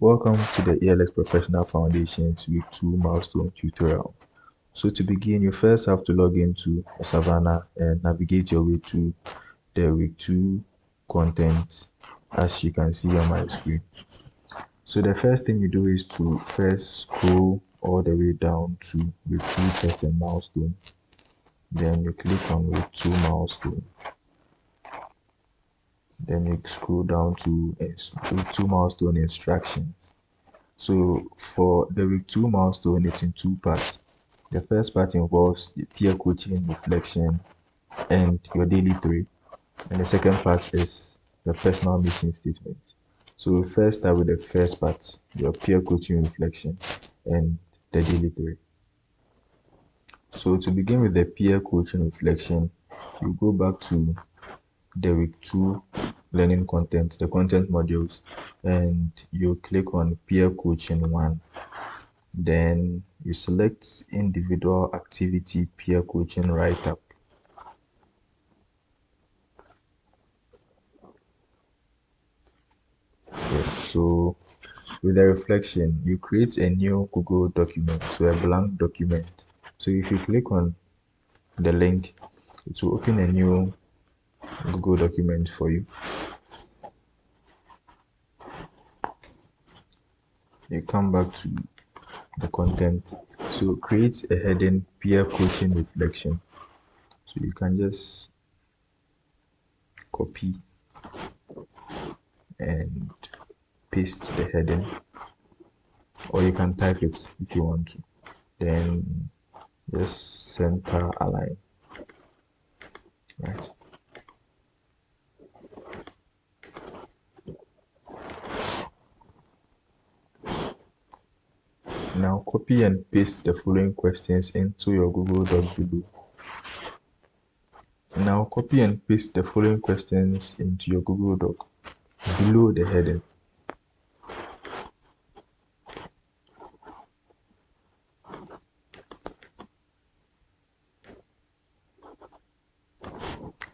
Welcome to the ELX Professional Foundations Week 2 Milestone tutorial. So to begin, you first have to log into Savannah and navigate your way to the Week 2 content as you can see on my screen. So the first thing you do is to first scroll all the way down to Week 2 test and milestone. Then you click on Week 2 milestone. Then you scroll down to Week 2 milestone instructions. So for the week 2 milestone, it's in two parts. The first part involves the peer coaching, reflection, and your daily three. And the second part is the personal mission statement. So we first start with the first part, your peer coaching, reflection, and the daily three. So to begin with the peer coaching reflection, you go back to the week 2 learning content, the content modules, and you click on peer coaching 1. Then you select individual activity peer coaching write-up. Yes, so with the reflection, you create a new Google document, so a blank document. So if you click on the link, it will open a new Google document for you. You come back to the content. So create a heading peer coaching reflection. So you can just copy and paste the heading, or you can type it if you want to. Then just center align, right? Now copy and paste the following questions into your Google Doc below. Now copy and paste the following questions into your Google Doc below the heading.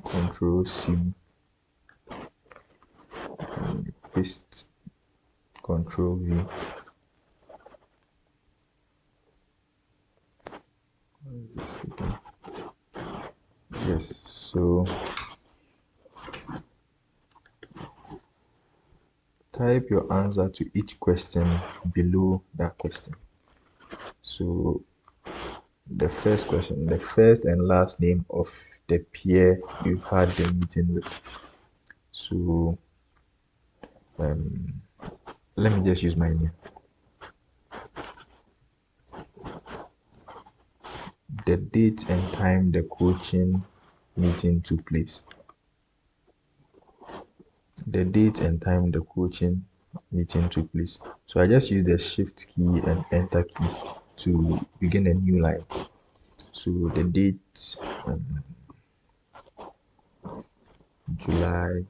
Control C and paste. Control V. Yes, so type your answer to each question below that question. So the first question, the first and last name of the peer you had the meeting with. So let me just use my name. The date and time the coaching meeting took place. The date and time the coaching meeting took place. So I just use the shift key and enter key to begin a new line. So the date, July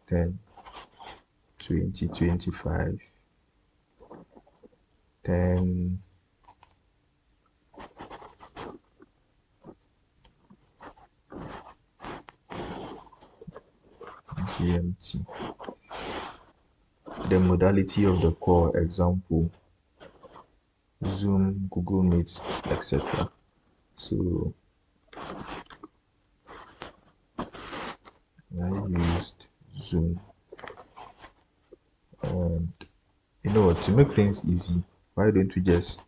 10, 2025, 10 GMT. The modality of the call, example, Zoom, Google Meet, etc. So I used Zoom, and you know what, to make things easy, why don't we just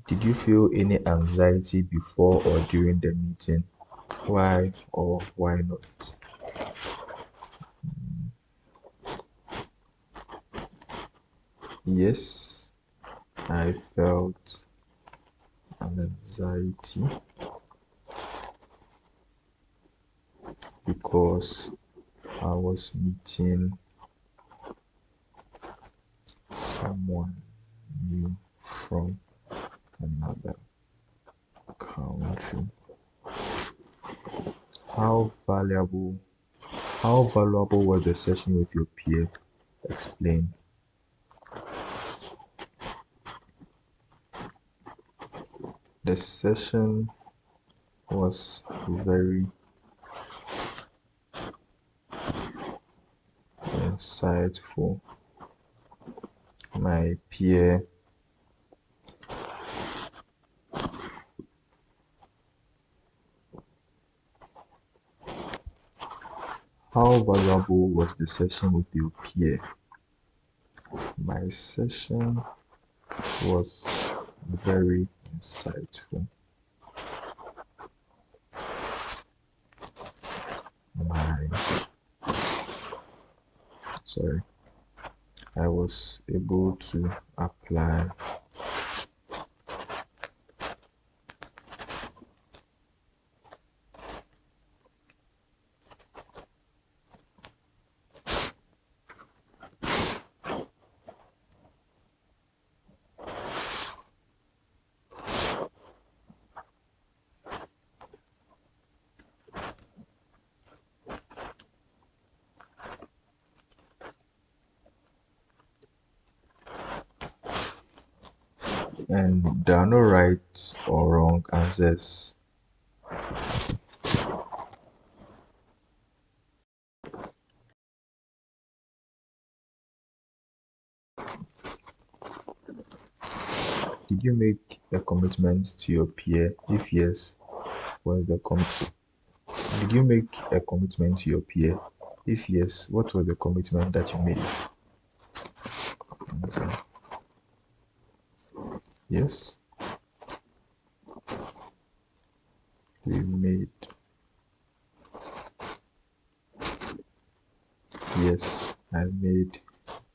did you feel any anxiety before or during the meeting? Why or why not? Yes, I felt an anxiety because I was meeting someone new from another country. How valuable was the session with your peer? Explain. The session was very insightful. My peer How valuable was the session with your peer? My session was very insightful. My sorry, I was able to apply and there are no right or wrong answers. Did you make a commitment to your peer? If yes, what was the Did you make a commitment to your peer? If yes, what was the commitment that you made? Answer. Yes, we made. Yes, I made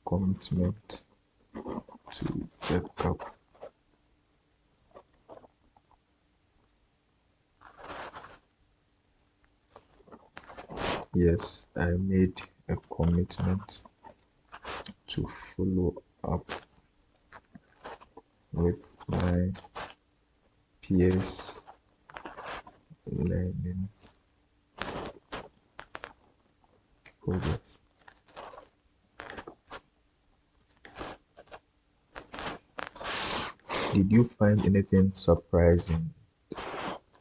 commitment to back up. Yes, I made a commitment to follow up with my peers learning progress. Did you find anything surprising?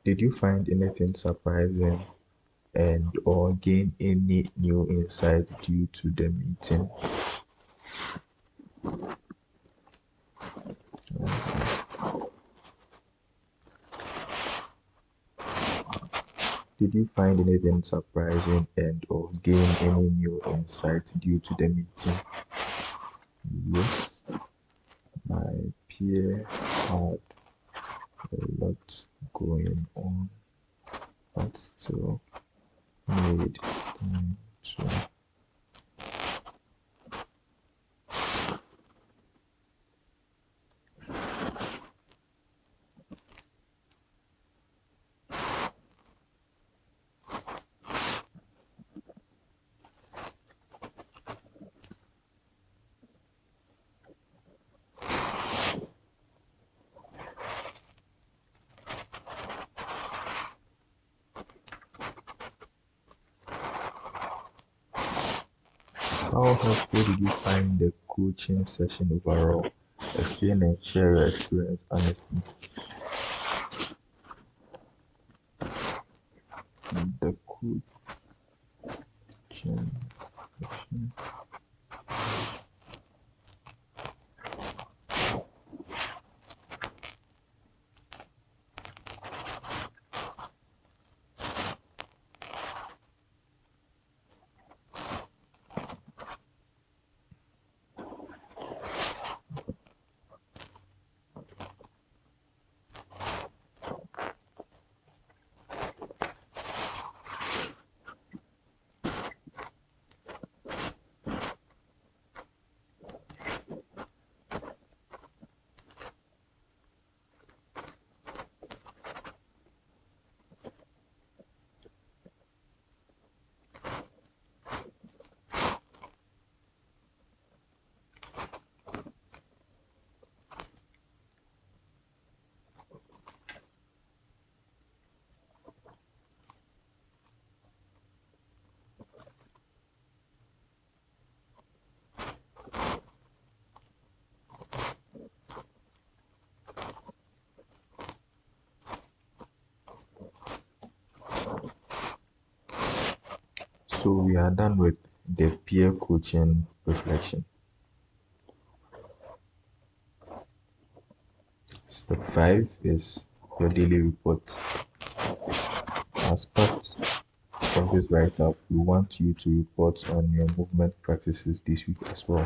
Did you find anything surprising and or gain any new insight due to the meeting? Did you find anything surprising and or gain any new insight due to the meeting? Yes, my peer had a lot going on, but still made time to How helpful did you find the coaching session overall? Explain and share your experience honestly. The coaching session. So we are done with the peer coaching reflection. Step 5 is your daily report. As part of this write-up, we want you to report on your movement practices this week as well.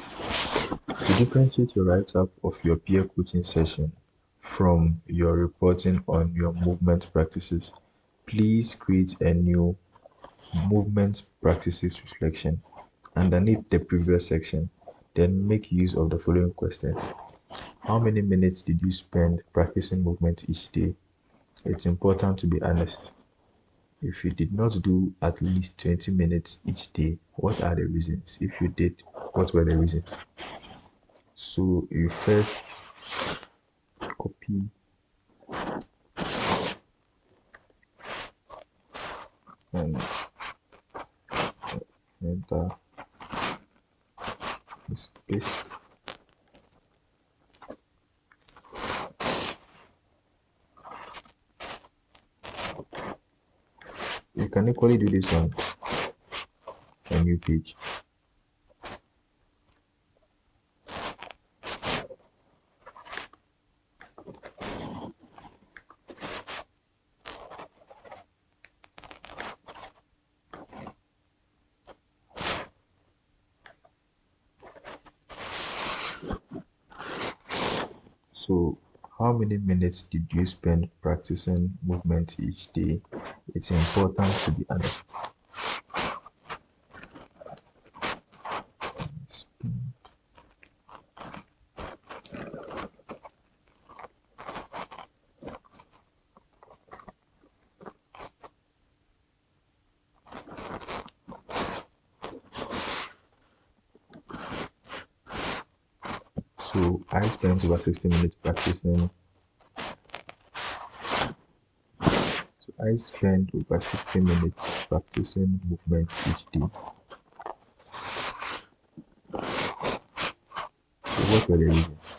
To differentiate your write-up of your peer coaching session from your reporting on your movement practices, please create a new movement practices reflection underneath the previous section. Then make use of the following questions. How many minutes did you spend practicing movement each day? It's important to be honest. If you did not do at least 20 minutes each day, what are the reasons? If you did, what were the reasons? So you first copy and enter this paste. You can equally do this on a new page. So how many minutes did you spend practicing movement each day? It's important to be honest. So I spent over 60 minutes practicing. So I spent over 60 minutes practicing movement each day. So what were the reasons?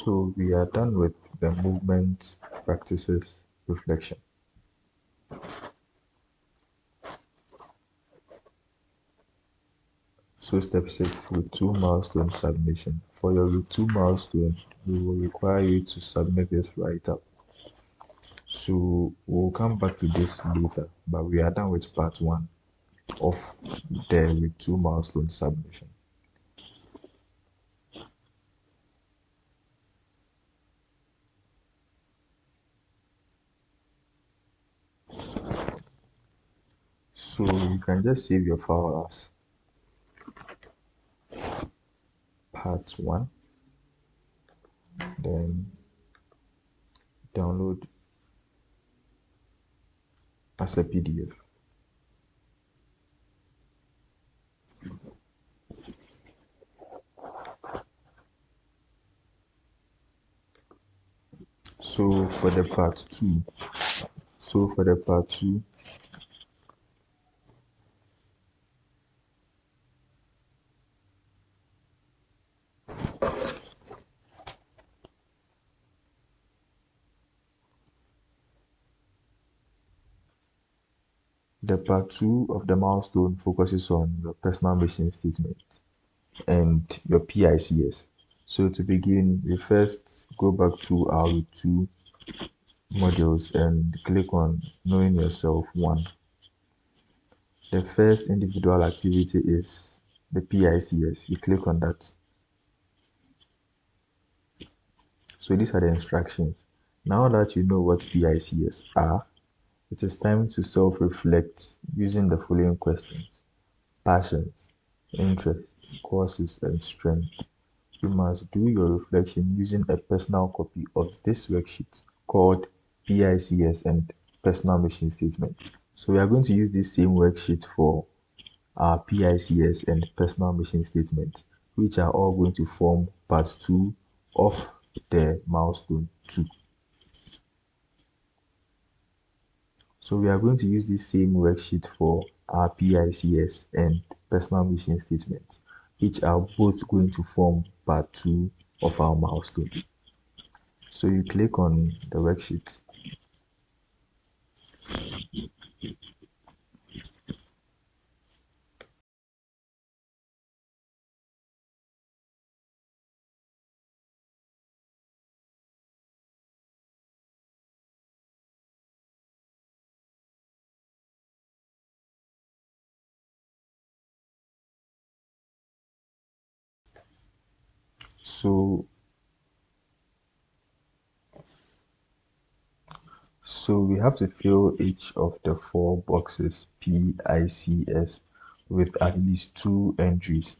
So we are done with the movement practices reflection. So step 6, week 2 milestone submission. For your week 2 milestone, we will require you to submit this write-up. So we'll come back to this later, but we are done with part 1. of the week 2 milestone submission. So you can just save your file as part 1, then download as a PDF. So for the part 2, so for the part 2, the part 2 of the milestone focuses on your personal mission statement and your PICS. So to begin, we first go back to our week 2 modules and click on Knowing Yourself 1. The first individual activity is the PICS. You click on that. So these are the instructions. Now that you know what PICS are, it is time to self-reflect using the following questions: passions, interests, courses, and strength. You must do your reflection using a personal copy of this worksheet called PICS and Personal Mission Statement. So we are going to use this same worksheet for our PICS and Personal Mission Statement, which are all going to form part 2 of the milestone 2. So we are going to use this same worksheet for our PICS and Personal Mission Statements, which are both going to form part 2 of our milestone. So you click on the worksheet. So we have to fill each of the 4 boxes PICS with at least 2 entries.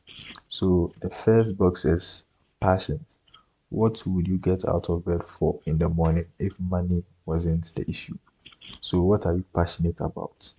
So the first box is passions. What would you get out of bed for in the morning if money wasn't the issue? So what are you passionate about?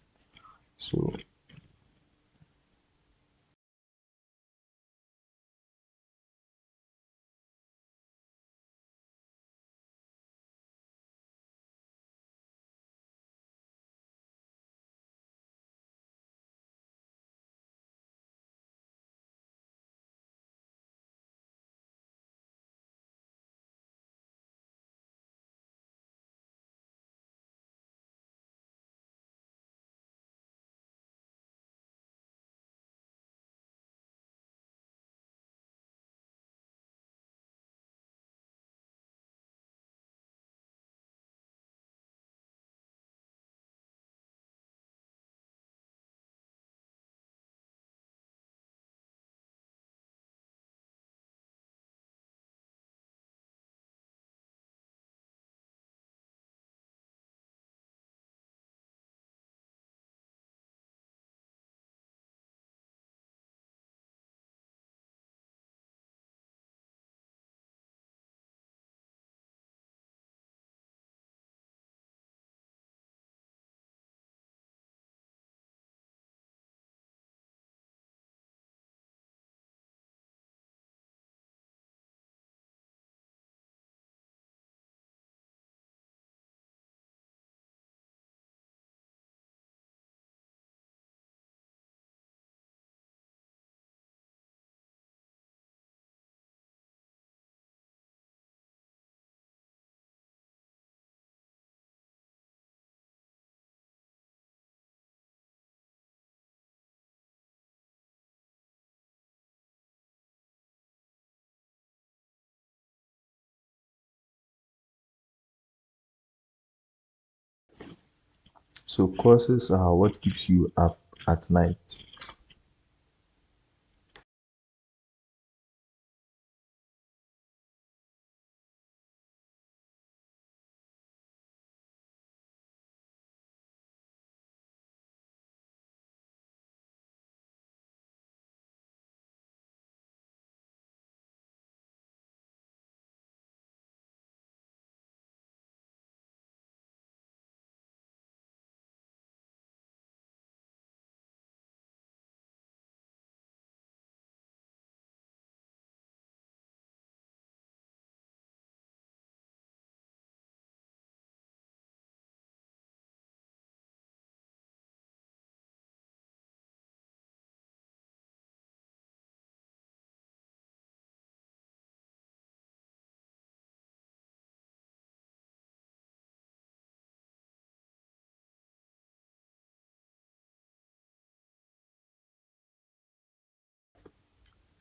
So courses are what keeps you up at night.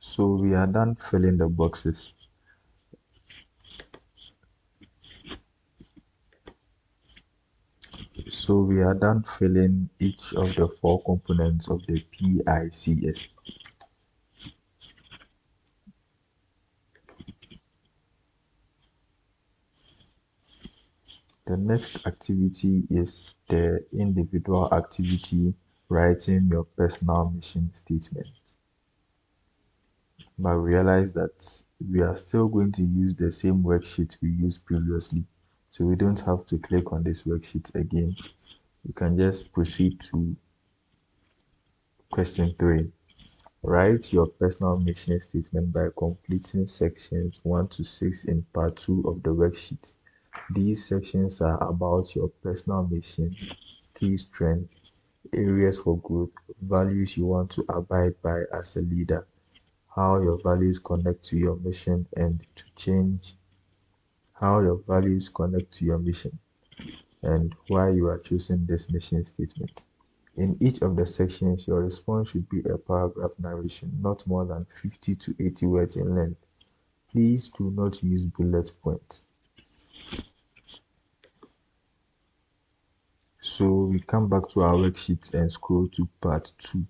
So we are done filling the boxes. So we are done filling each of the four components of the PICS. The next activity is the individual activity, writing your personal mission statement. But realize that we are still going to use the same worksheet we used previously. So we don't have to click on this worksheet again. You can just proceed to question 3. Write your personal mission statement by completing sections 1 to 6 in part 2 of the worksheet. These sections are about your personal mission, key strengths, areas for growth, values you want to abide by as a leader, how your values connect to your mission, and to change how your values connect to your mission, and why you are choosing this mission statement. In each of the sections, your response should be a paragraph narration, not more than 50 to 80 words in length. Please do not use bullet points. So we come back to our worksheets and scroll to part 2.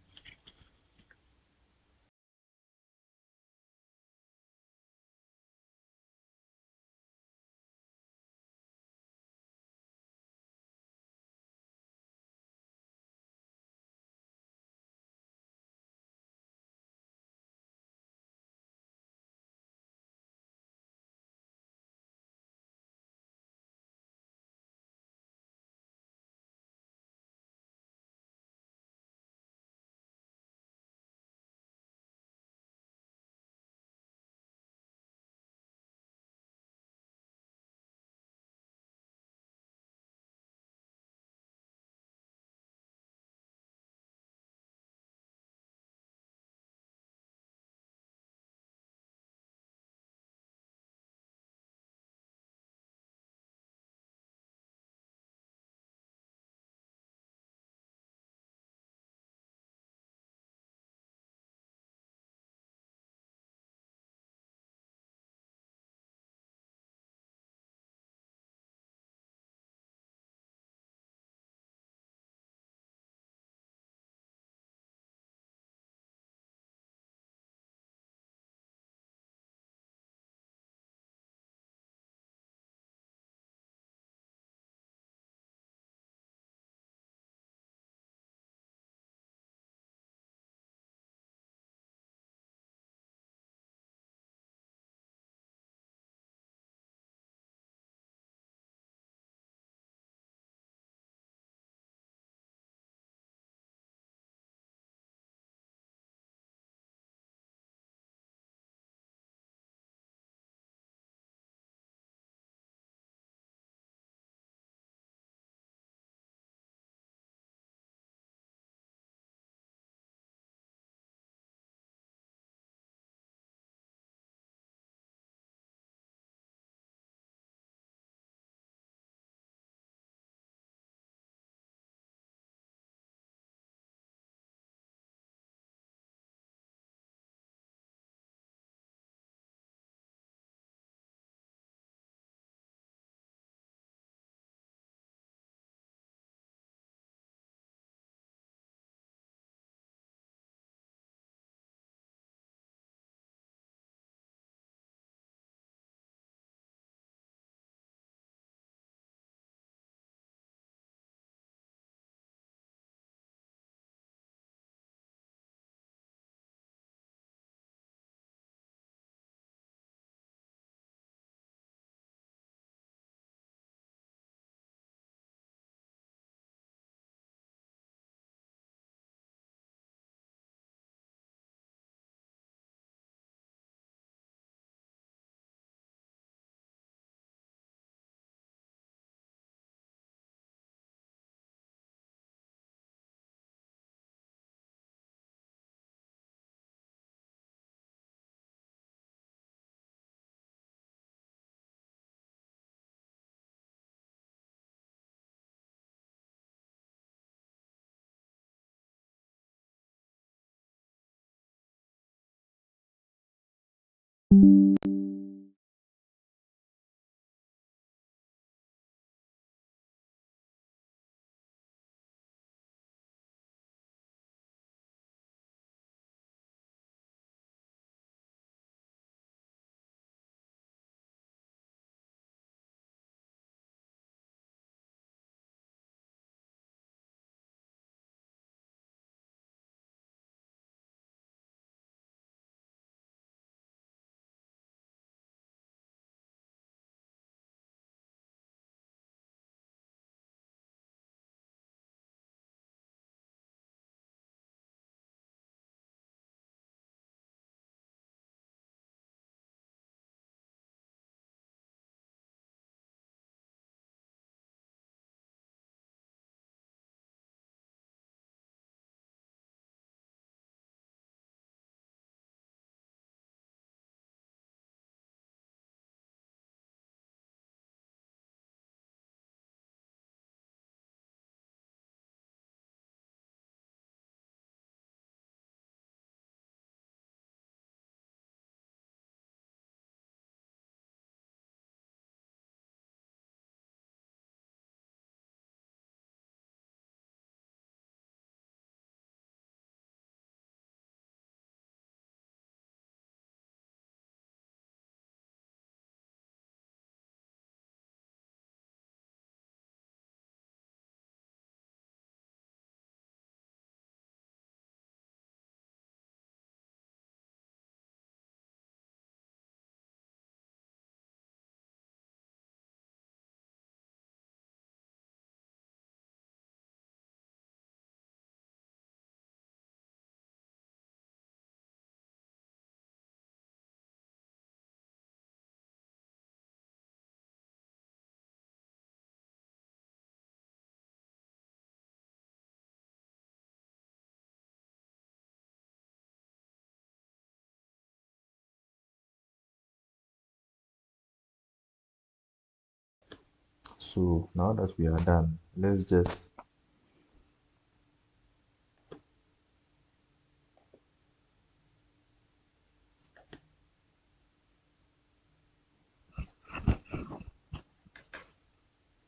So now that we are done, let's just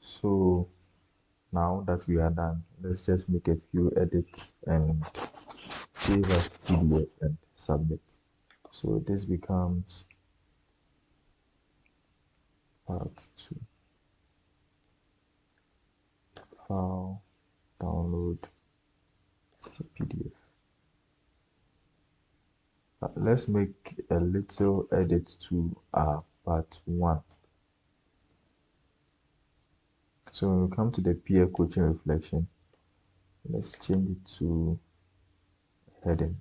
so now that we are done, let's just make a few edits and save as PDF and submit. So this becomes part 2. File, download the PDF. Let's make a little edit to our part 1. So when we come to the peer coaching reflection, let's change it to heading.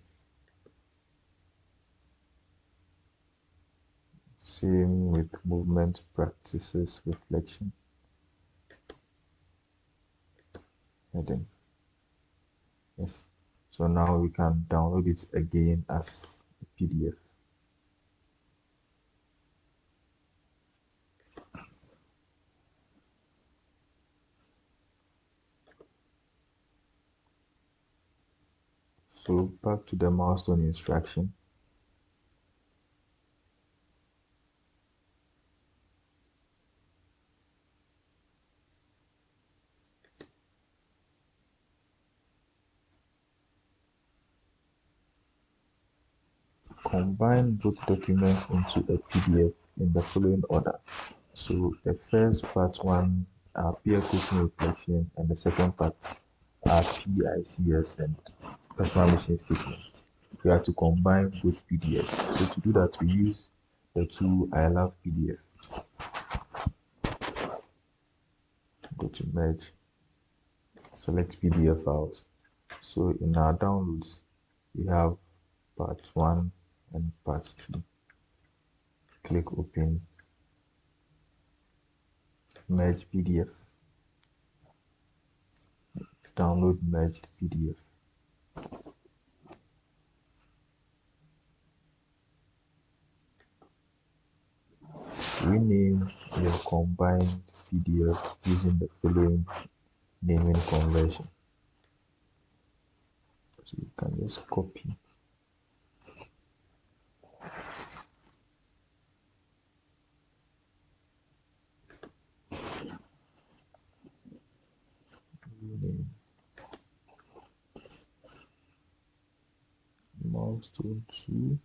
Same with movement practices reflection. Heading. Yes. So now we can download it again as a PDF. So back to the milestone instruction. Combine both documents into a PDF in the following order. So the first part 1 are peer coaching reflection, and the second part are PICS and personal mission statement. We have to combine both PDFs. So to do that, we use the tool I love PDF. Go to merge, select PDF files. So in our downloads, we have part 1 and part 2. Click open, merge PDF, download merged PDF. Rename your combined PDF using the following naming convention. So you can just copy milestone 2,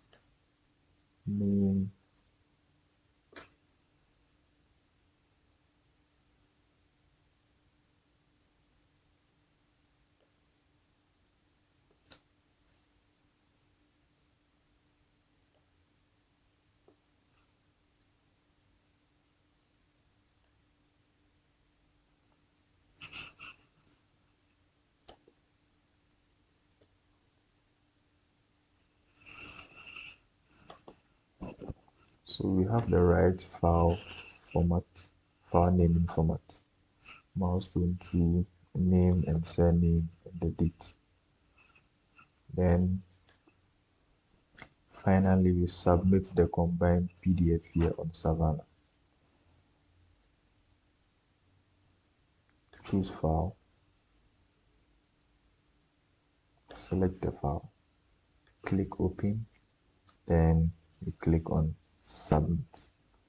name. So we have the right file naming format. Milestone 2, name and surname and the date. Then finally we submit the combined PDF here on Savannah. Choose file, select the file, click open, then you click on submit.